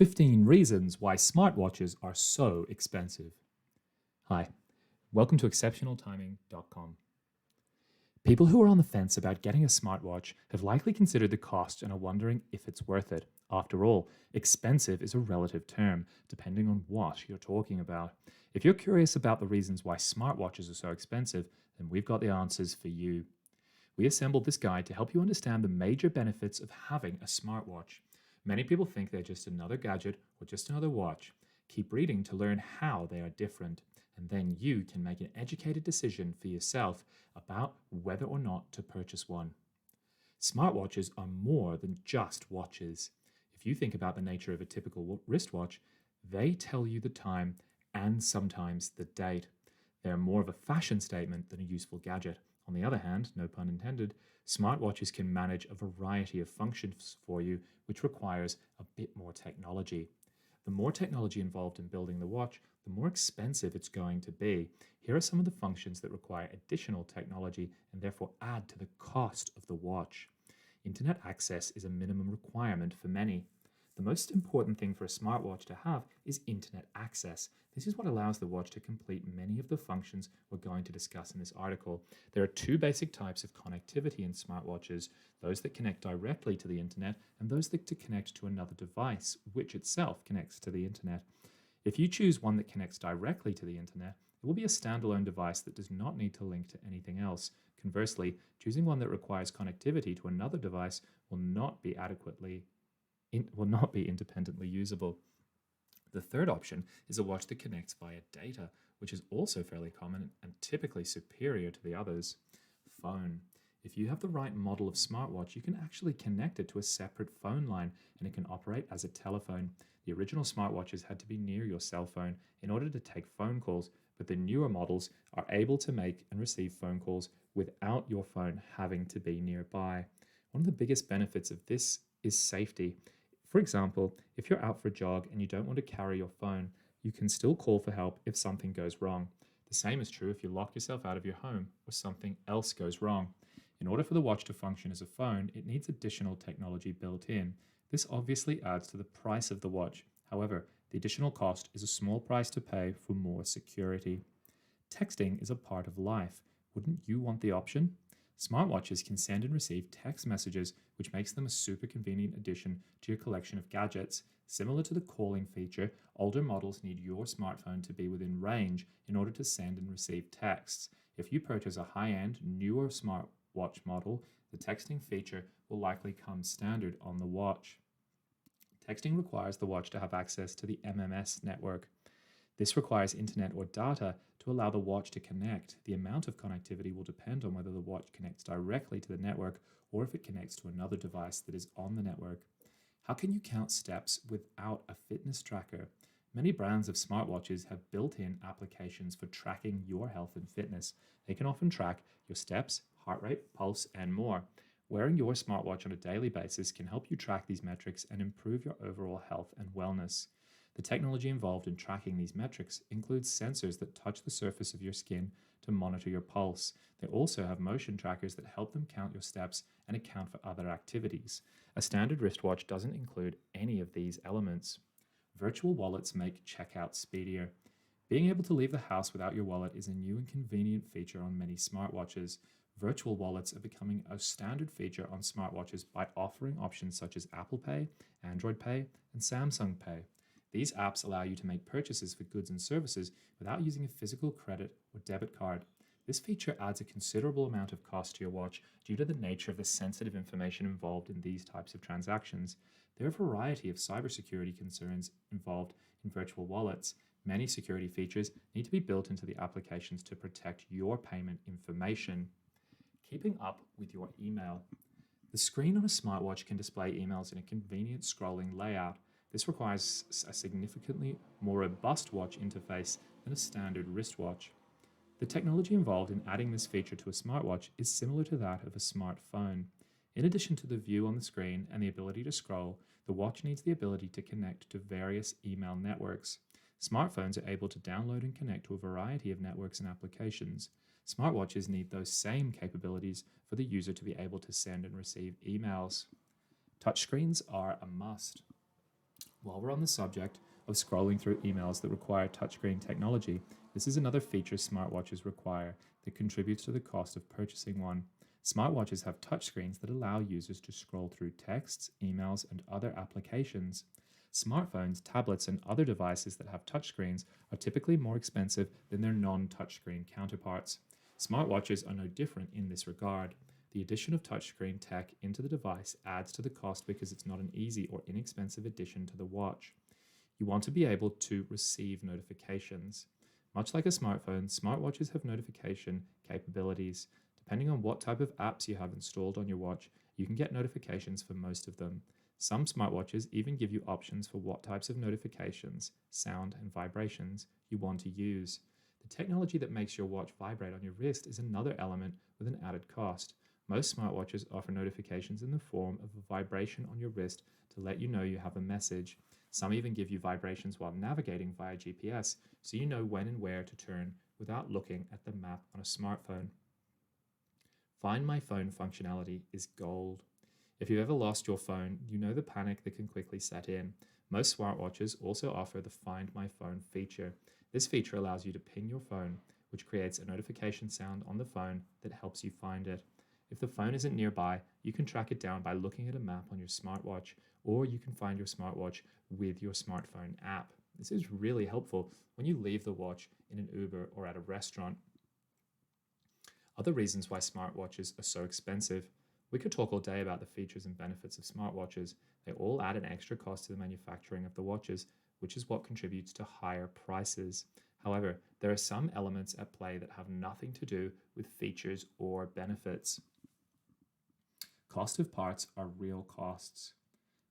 15 reasons why smartwatches are so expensive. Hi, welcome to exceptionaltiming.com. People who are on the fence about getting a smartwatch have likely considered the cost and are wondering if it's worth it. After all, expensive is a relative term, depending on what you're talking about. If you're curious about the reasons why smartwatches are so expensive, then we've got the answers for you. We assembled this guide to help you understand the major benefits of having a smartwatch. Many people think they're just another gadget or just another watch. Keep reading to learn how they are different, and then you can make an educated decision for yourself about whether or not to purchase one. Smartwatches are more than just watches. If you think about the nature of a typical wristwatch, they tell you the time and sometimes the date. They're more of a fashion statement than a useful gadget. On the other hand, no pun intended, smartwatches can manage a variety of functions for you, which requires a bit more technology. The more technology involved in building the watch, the more expensive it's going to be. Here are some of the functions that require additional technology and therefore add to the cost of the watch. Internet access is a minimum requirement for many. The most important thing for a smartwatch to have is internet access. This is what allows the watch to complete many of the functions we're going to discuss in this article. There are two basic types of connectivity in smartwatches, those that connect directly to the internet and those that connect to another device, which itself connects to the internet. If you choose one that connects directly to the internet, it will be a standalone device that does not need to link to anything else. Conversely, choosing one that requires connectivity to another device will not be independently usable. The third option is a watch that connects via data, which is also fairly common and typically superior to the others. Phone. If you have the right model of smartwatch, you can actually connect it to a separate phone line and it can operate as a telephone. The original smartwatches had to be near your cell phone in order to take phone calls, but the newer models are able to make and receive phone calls without your phone having to be nearby. One of the biggest benefits of this is safety. For example, if you're out for a jog and you don't want to carry your phone, you can still call for help if something goes wrong. The same is true if you lock yourself out of your home or something else goes wrong. In order for the watch to function as a phone, it needs additional technology built in. This obviously adds to the price of the watch. However, the additional cost is a small price to pay for more security. Texting is a part of life. Wouldn't you want the option? Smartwatches can send and receive text messages, which makes them a super convenient addition to your collection of gadgets. Similar to the calling feature, older models need your smartphone to be within range in order to send and receive texts. If you purchase a high-end, newer smartwatch model, the texting feature will likely come standard on the watch. Texting requires the watch to have access to the MMS network. This requires internet or data to allow the watch to connect. The amount of connectivity will depend on whether the watch connects directly to the network or if it connects to another device that is on the network. How can you count steps without a fitness tracker? Many brands of smartwatches have built-in applications for tracking your health and fitness. They can often track your steps, heart rate, pulse, and more. Wearing your smartwatch on a daily basis can help you track these metrics and improve your overall health and wellness. The technology involved in tracking these metrics includes sensors that touch the surface of your skin to monitor your pulse. They also have motion trackers that help them count your steps and account for other activities. A standard wristwatch doesn't include any of these elements. Virtual wallets make checkout speedier. Being able to leave the house without your wallet is a new and convenient feature on many smartwatches. Virtual wallets are becoming a standard feature on smartwatches by offering options such as Apple Pay, Android Pay, and Samsung Pay. These apps allow you to make purchases for goods and services without using a physical credit or debit card. This feature adds a considerable amount of cost to your watch due to the nature of the sensitive information involved in these types of transactions. There are a variety of cybersecurity concerns involved in virtual wallets. Many security features need to be built into the applications to protect your payment information. Keeping up with your email. The screen on a smartwatch can display emails in a convenient scrolling layout. This requires a significantly more robust watch interface than a standard wristwatch. The technology involved in adding this feature to a smartwatch is similar to that of a smartphone. In addition to the view on the screen and the ability to scroll, the watch needs the ability to connect to various email networks. Smartphones are able to download and connect to a variety of networks and applications. Smartwatches need those same capabilities for the user to be able to send and receive emails. Touchscreens are a must. While we're on the subject of scrolling through emails that require touchscreen technology, this is another feature smartwatches require that contributes to the cost of purchasing one. Smartwatches have touchscreens that allow users to scroll through texts, emails, and other applications. Smartphones, tablets, and other devices that have touchscreens are typically more expensive than their non touchscreen counterparts. Smartwatches are no different in this regard. The addition of touchscreen tech into the device adds to the cost because it's not an easy or inexpensive addition to the watch. You want to be able to receive notifications. Much like a smartphone, smartwatches have notification capabilities. Depending on what type of apps you have installed on your watch, you can get notifications for most of them. Some smartwatches even give you options for what types of notifications, sound, and vibrations you want to use. The technology that makes your watch vibrate on your wrist is another element with an added cost. Most smartwatches offer notifications in the form of a vibration on your wrist to let you know you have a message. Some even give you vibrations while navigating via GPS, so you know when and where to turn without looking at the map on a smartphone. Find My Phone functionality is gold. If you've ever lost your phone, you know the panic that can quickly set in. Most smartwatches also offer the Find My Phone feature. This feature allows you to ping your phone, which creates a notification sound on the phone that helps you find it. If the phone isn't nearby, you can track it down by looking at a map on your smartwatch, or you can find your smartwatch with your smartphone app. This is really helpful when you leave the watch in an Uber or at a restaurant. Other reasons why smartwatches are so expensive. We could talk all day about the features and benefits of smartwatches. They all add an extra cost to the manufacturing of the watches, which is what contributes to higher prices. However, there are some elements at play that have nothing to do with features or benefits. Cost of parts are real costs.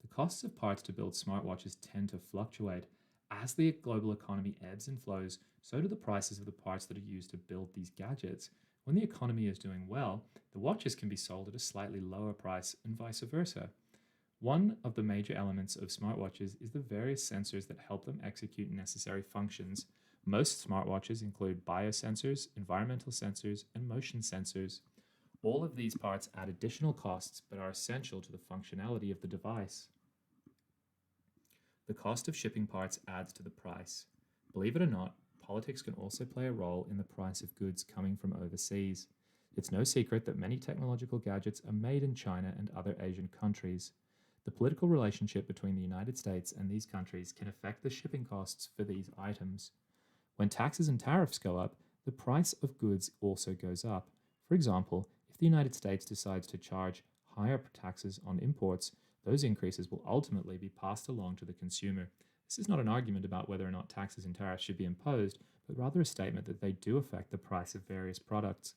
The costs of parts to build smartwatches tend to fluctuate. As the global economy ebbs and flows, so do the prices of the parts that are used to build these gadgets. When the economy is doing well, the watches can be sold at a slightly lower price and vice versa. One of the major elements of smartwatches is the various sensors that help them execute necessary functions. Most smartwatches include biosensors, environmental sensors, and motion sensors. All of these parts add additional costs but are essential to the functionality of the device. The cost of shipping parts adds to the price. Believe it or not, politics can also play a role in the price of goods coming from overseas. It's no secret that many technological gadgets are made in China and other Asian countries. The political relationship between the United States and these countries can affect the shipping costs for these items. When taxes and tariffs go up, the price of goods also goes up. For example, if the United States decides to charge higher taxes on imports, those increases will ultimately be passed along to the consumer. This is not an argument about whether or not taxes and tariffs should be imposed, but rather a statement that they do affect the price of various products.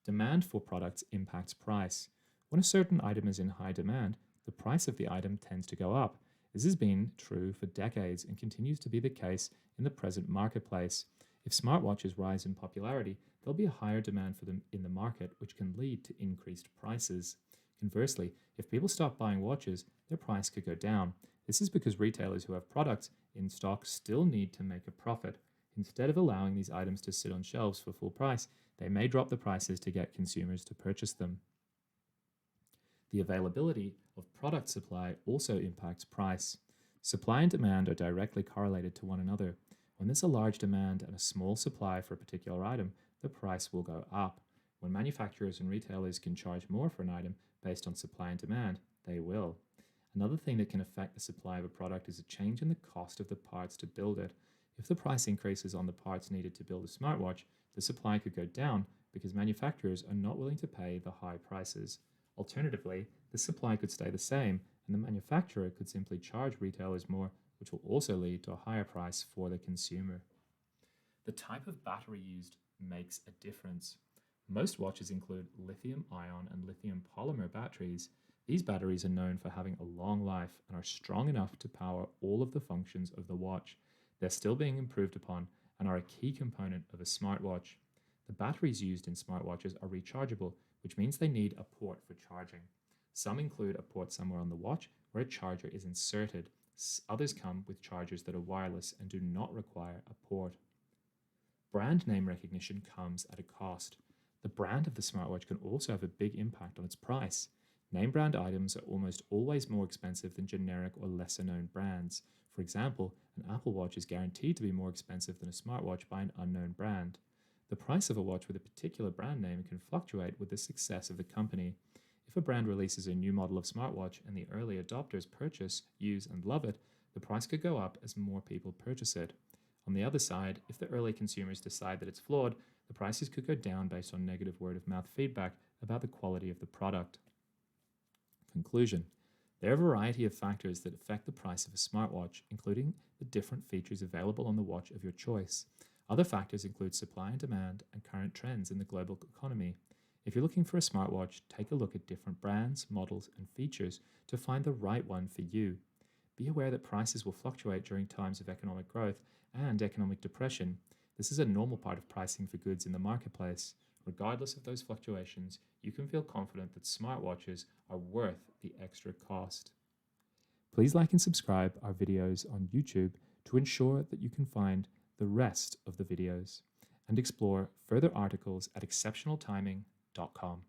Demand for products impacts price. When a certain item is in high demand, the price of the item tends to go up. This has been true for decades and continues to be the case in the present marketplace. If smartwatches rise in popularity, there'll be a higher demand for them in the market, which can lead to increased prices. Conversely, if people stop buying watches, their price could go down. This is because retailers who have products in stock still need to make a profit. Instead of allowing these items to sit on shelves for full price, they may drop the prices to get consumers to purchase them. The availability of product supply also impacts price. Supply and demand are directly correlated to one another. When there's a large demand and a small supply for a particular item, the price will go up. When manufacturers and retailers can charge more for an item based on supply and demand, they will. Another thing that can affect the supply of a product is a change in the cost of the parts to build it. If the price increases on the parts needed to build a smartwatch, the supply could go down because manufacturers are not willing to pay the high prices. Alternatively, the supply could stay the same, and the manufacturer could simply charge retailers more, which will also lead to a higher price for the consumer. The type of battery used makes a difference. Most watches include lithium-ion and lithium polymer batteries. These batteries are known for having a long life and are strong enough to power all of the functions of the watch. They're still being improved upon and are a key component of a smartwatch. The batteries used in smartwatches are rechargeable, which means they need a port for charging. Some include a port somewhere on the watch where a charger is inserted. Others come with chargers that are wireless and do not require a port. Brand name recognition comes at a cost. The brand of the smartwatch can also have a big impact on its price. Name brand items are almost always more expensive than generic or lesser known brands. For example, an Apple Watch is guaranteed to be more expensive than a smartwatch by an unknown brand. The price of a watch with a particular brand name can fluctuate with the success of the company. If a brand releases a new model of smartwatch and the early adopters purchase, use, and love it, the price could go up as more people purchase it. On the other side, if the early consumers decide that it's flawed, the prices could go down based on negative word of mouth feedback about the quality of the product. Conclusion. There are a variety of factors that affect the price of a smartwatch, including the different features available on the watch of your choice. Other factors include supply and demand and current trends in the global economy. If you're looking for a smartwatch, take a look at different brands, models, and features to find the right one for you. Be aware that prices will fluctuate during times of economic growth and economic depression. This is a normal part of pricing for goods in the marketplace. Regardless of those fluctuations, you can feel confident that smartwatches are worth the extra cost. Please like and subscribe our videos on YouTube to ensure that you can find the rest of the videos and explore further articles at exceptionaltiming.com.